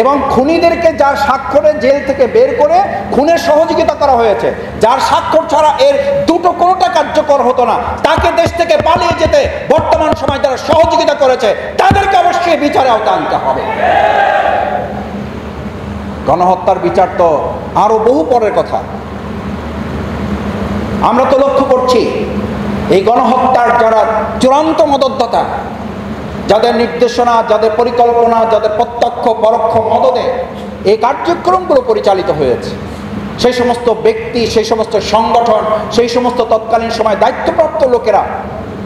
এবং খুনিদেরকে যার স্বাক্ষরে জেল থেকে বের করে খুনের সহযোগিতা করা হয়েছে, যার স্বাক্ষর ছাড়া এর দুটো কোনোটা কার্যকর হতো না, তাকে দেশ থেকে পালিয়ে যেতে বর্তমান সময় যারা সহযোগিতা করেছে তাদেরকে অবশ্যই বিচারে আওতায় আনতে হবে। গণহত্যার বিচার তো আরো বহু পরের কথা। আমরা তো লক্ষ্য করছি এই গণহত্যার যারা চূড়ান্ত মদতদাতা, যাদের নির্দেশনা, যাদের পরিকল্পনা, যাদের প্রত্যক্ষ পরোক্ষ মদদে এই কার্যক্রমগুলো পরিচালিত হয়েছে, সেই সমস্ত ব্যক্তি, সেই সমস্ত সংগঠন, সেই সমস্ত তৎকালীন সময় দায়িত্বপ্রাপ্ত লোকেরা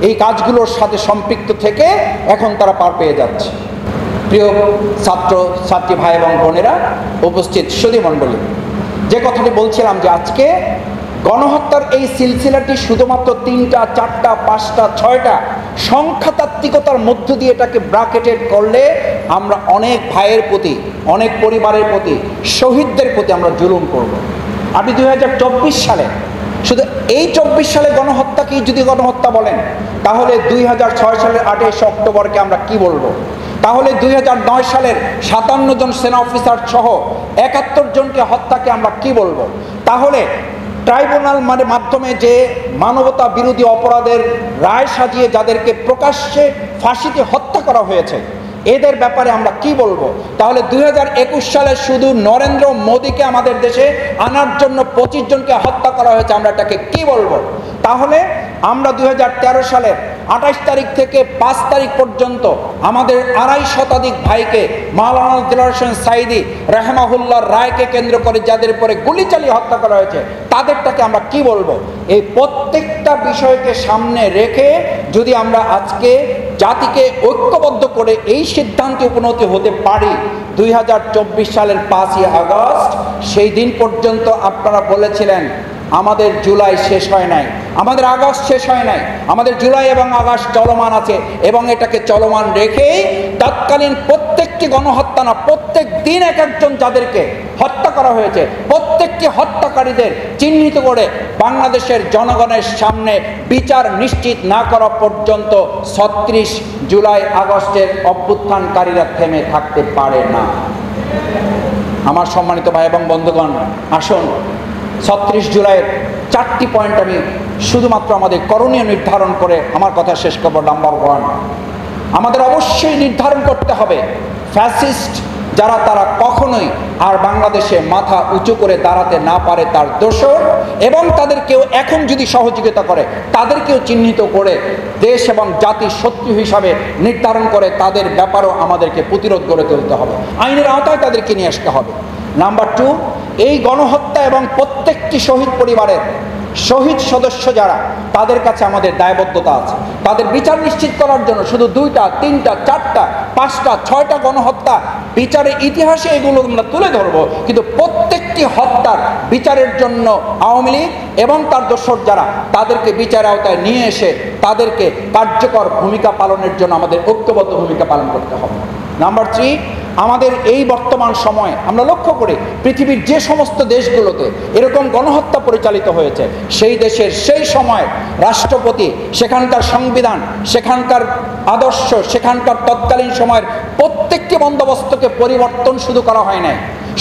এই কাজগুলোর সাথে সম্পৃক্ত থেকে এখন তারা পার পেয়ে যাচ্ছে। প্রিয় ছাত্র ছাত্রী ভাই এবং বোনেরা, উপস্থিত সুধী মণ্ডলী, যে কথাটি বলছিলাম যে আজকে গণহত্যার এই সিলসিলাটি শুধুমাত্র 3টা 4টা 5টা 6টা সংখ্যাতাত্ত্বিকতার মধ্য দিয়ে এটাকে ব্র্যাকেটেড করলে আমরা অনেক ভাইয়ের প্রতি, অনেক পরিবারের প্রতি, শহীদদের প্রতি আমরা জুলুম করব। আপনি 2024 সালে, শুধু এই 24 সালে গণহত্যাকেই যদি গণহত্যা বলেন, তাহলে 2006 সালের 28 অক্টোবরকে আমরা কি বলবো? তাহলে 2009 সালের 57 জন সেনা অফিসার সহ 71 জনকে হত্যাকে আমরা কি বলবো? তাহলে ট্রাইব্যুনাল মাধ্যমে যে মানবতা বিরোধী অপরাধের রায় সাজিয়ে যাদেরকে প্রকাশ্যে ফাঁসিতে হত্যা করা হয়েছে, এদের ব্যাপারে আমরা কি বলবো? তাহলে 2021 সালে শুধু নরেন্দ্র মোদীকে আমাদের দেশে আনার জন্য 25 জনকে হত্যা করা হয়েছে, আমরা এটাকে কি বলবো? তাহলে আমরা 2013 সালের 28 তারিখ থেকে 5 তারিখ পর্যন্ত আমাদের 2.5 শতাধিক ভাইকে মাওলানা দিলওয়ার হোসেন সাঈদী রাহমাহুল্লাহর রায়কে কেন্দ্র করে যাদের উপরে গুলি চালিয়ে হত্যা করা হয়েছে, তাদেরটাকে আমরা কি বলবো? এই প্রত্যেকটা বিষয়কে সামনে রেখে যদি আমরা আজকে জাতিকে ঐক্যবদ্ধ করে এই সিদ্ধান্তে উপনীত হতে পারি, 2024 সালের 5ই আগস্ট, সেই দিন পর্যন্ত আপনারা বলেছিলেন আমাদের জুলাই শেষ হয় নাই, আমাদের আগস্ট শেষ হয় নাই, আমাদের জুলাই এবং আগস্ট চলমান আছে, এবং এটাকে চলমান রেখেই তৎকালীন প্রত্যেকটি গণহত্যা না, প্রত্যেক দিন এক একজন যাদেরকে হত্যা করা হয়েছে, প্রত্যেকটি হত্যাকারীদের চিহ্নিত করে বাংলাদেশের জনগণের সামনে বিচার নিশ্চিত না করা পর্যন্ত 36 জুলাই আগস্টের অভ্যুত্থানকারীরা থেমে থাকতে পারে না। আমার সম্মানিত ভাই এবং বন্ধুগণ, আসুন 36 জুলাইয়ের 4টি পয়েন্ট আমি শুধুমাত্র আমাদের করণীয় নির্ধারণ করে আমার কথা শেষ করব। নাম্বার 1, আমাদের অবশ্যই নির্ধারণ করতে হবে ফ্যাসিস্ট যারা, তারা কখনোই আর বাংলাদেশে মাথা উঁচু করে দাঁড়াতে না পারে তার দোষর, এবং তাদেরকেও এখন যদি সহযোগিতা করে তাদেরকেও চিহ্নিত করে দেশ এবং জাতির শত্রু হিসাবে নির্ধারণ করে তাদের ব্যাপারেও আমাদেরকে প্রতিরোধ গড়ে তুলতে হবে, আইনের আওতায় তাদেরকে নিয়ে আসতে হবে। নাম্বার 2, এই গণহত্যা এবং প্রত্যেকটি শহীদ পরিবারের শহীদ সদস্য যারা, তাদের কাছে আমাদের দায়বদ্ধতা আছে তাদের বিচার নিশ্চিত করার জন্য। শুধু 2টা 3টা 4টা 5টা 6টা গণহত্যা বিচারের ইতিহাসে এগুলো আমরা তুলে ধরবো, কিন্তু প্রত্যেকটি হত্যার বিচারের জন্য আওয়ামী লীগ এবং তার দোসর যারা, তাদেরকে বিচারের আওতায় নিয়ে এসে তাদেরকে কার্যকর ভূমিকা পালনের জন্য আমাদের ঐক্যবদ্ধ ভূমিকা পালন করতে হবে। নাম্বার 3, আমাদের এই বর্তমান সময়ে আমরা লক্ষ্য করি পৃথিবীর যে সমস্ত দেশগুলোতে এরকম গণহত্যা পরিচালিত হয়েছে, সেই দেশের সেই সময় রাষ্ট্রপতি, সেখানকার সংবিধান, সেখানকার আদর্শ, সেখানকার তৎকালীন সময়ের প্রত্যেকটি বন্দোবস্তকে পরিবর্তন শুধু করা হয় নাই,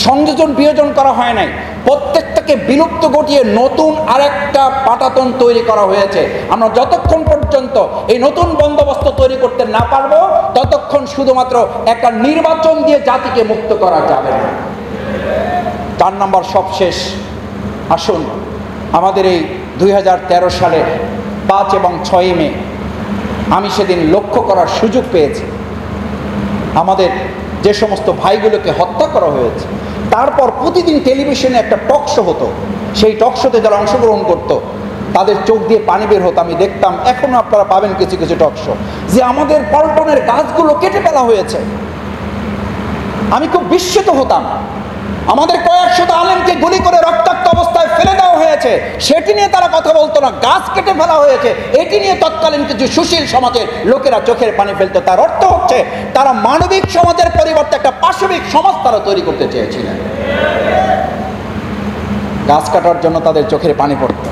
সংযোজন বিয়োজন করা হয় নাই, প্রত্যেকটাকে বিলুপ্ত ঘটিয়ে নতুন আরেকটা পাটাতন তৈরি করা হয়েছে। আমরা যতক্ষণ পর্যন্ত এই নতুন বন্দোবস্ত তৈরি করতে না পারবো, ততক্ষণ শুধুমাত্র একটা নির্বাচন দিয়ে জাতিকে মুক্ত করা যাবে না। 4 নম্বর সবশেষ, আসুন আমাদের এই 2013 সালের 5 এবং 6 মে আমি সেদিন লক্ষ্য করার সুযোগ পেয়েছি আমাদের যে সমস্ত ভাইগুলোকে হত্যা করা হয়েছে। তারপর প্রতিদিন টেলিভিশনে একটা টক শো হতো, সেই টক শোতে যারা অংশগ্রহণ করতো তাদের চোখ দিয়ে পানি বের হতো। আমি দেখতাম, এখনো আপনারা পাবেন কিছু কিছু টক শো, যে আমাদের পল্টনের গাছগুলো কেটে ফেলা হয়েছে। আমি খুব বিস্মিত হতাম, আমাদের কয়েকশত আলেমকে গুলি করে রক্তাক্ত অবস্থায় ফেলে দেওয়া হয়েছে, সেটি নিয়ে তারা কথা বলতো না। গাছ কেটে ফেলা হয়েছে, এটি নিয়ে তৎকালীন কিছু সুশীল সমাজের লোকেরা চোখের পানি ফেলতো। তার অর্থ হচ্ছে তারা মানবিক সমাজের পরিবর্তে একটা পাশবিক সমাজ তারা তৈরি করতে চেয়েছিলেন। গাছ কাটার জন্য তাদের চোখের পানি পড়ত।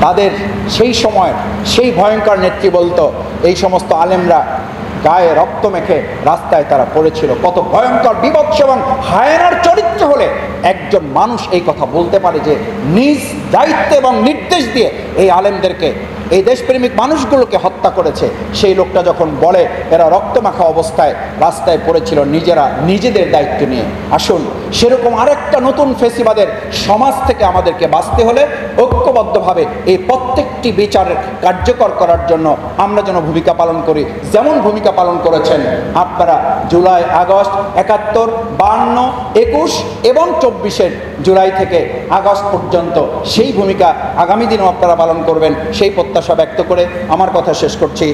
তাদের সেই সময় সেই ভয়ঙ্কর নেত্রী বলতো, এই সমস্ত আলেমরা গায়ে রক্ত মেখে রাস্তায় তারা পড়েছিল। কত ভয়ঙ্কর, বিভৎস এবং হায়নার চরিত্র হলে একজন মানুষ এই কথা বলতে পারে যে নিজ দায়িত্বে এবং নির্দেশ দিয়ে এই আলেমদেরকে, এই দেশপ্রেমিক মানুষগুলোকে হত্যা করেছে। সেই লোকটা যখন বলে এরা রক্তমাখা অবস্থায় রাস্তায় পড়েছিল নিজেদের দায়িত্ব নিয়ে। আসুন সেরকম আরেকটা নতুন ফেসিবাদের সমাজ থেকে আমাদেরকে বাঁচতে হলে ঐক্যবদ্ধভাবে এই প্রত্যেকটি বিচারের কার্যকর করার জন্য আমরা যেন ভূমিকা পালন করি, যেমন ভূমিকা পালন করেছেন আপনারা জুলাই, আগস্ট 71, 52, 21 এবং 24-এর জুলাই থেকে আগস্ট পর্যন্ত সেই ভূমিকা আগামী দিনেও আপনারা পালন করবেন, সেই প্রত্যাশা ব্যক্ত করে আমার কথা শেষ করছি।